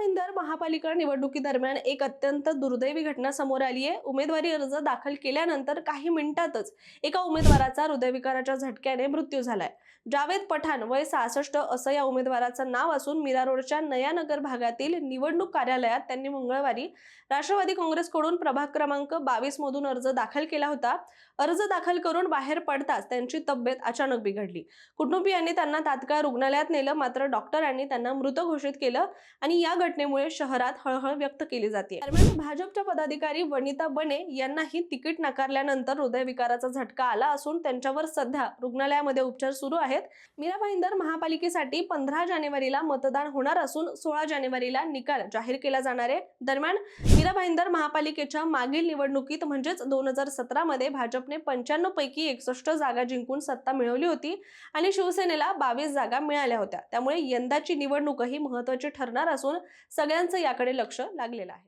भाईंदर महापालिका निवडणुकीदरम्यान एक अत्यंत दुर्दैवी घटना समोर आली आहे। उमेदवारी अर्ज दाखल केल्यानंतर काही मिनिटातच एका उमेदवाराचा हृदयविकाराच्या झटक्याने मृत्यू झालाय। जावेद पठाण वय 66 असं या उमेदवाराचं नाव असून मीरा रोडच्या नयानगर भागातील निवडणूक कार्यालयात त्यांनी मंगळवारी राष्ट्रवादी काँग्रेसकडून प्रभाग क्रमांक 22 मधून अर्ज दाखल केला होता। अर्ज दाखल करून बाहेर पडताच त्यांची तब्येत अचानक बिघडली। कुटुंबियांनी त्यांना तात्काळ रुग्णालयात नेलं, मात्र डॉक्टरांनी त्यांना मृत घोषित केलं आणि या घटनेमुळे शहरात हळहळ व्यक्त केली जाते। दरम्यान भाजपच्या पदाधिकारी वनिता बने यांनाही तिकीट नाकारल्यानंतर हृदयविकाराचा झटका आला असून त्यांच्यावर सध्या रुग्णालयामध्ये उपचार सुरू आहेत। मीरा भाईंदर महापालिकेसाठी 15 जानेवारीला मतदान होणार असून 16 जानेवारीला निकाल जाहीर केला जाणार आहे। दरम्यान मीरा भाईंदर महापालिकेच्या मागील निवडणुकीत म्हणजेच 2017 मध्ये भाजपने 95 पैकी 61 जागा जिंकून सत्ता मिळवली होती आणि शिवसेनेला 22 जागा मिळाल्या होत्या। त्यामुळे यंदाची निवडणूकही महत्त्वाची ठरणार असून सगळ्यांचं याकडे लक्ष लागलेलं आहे।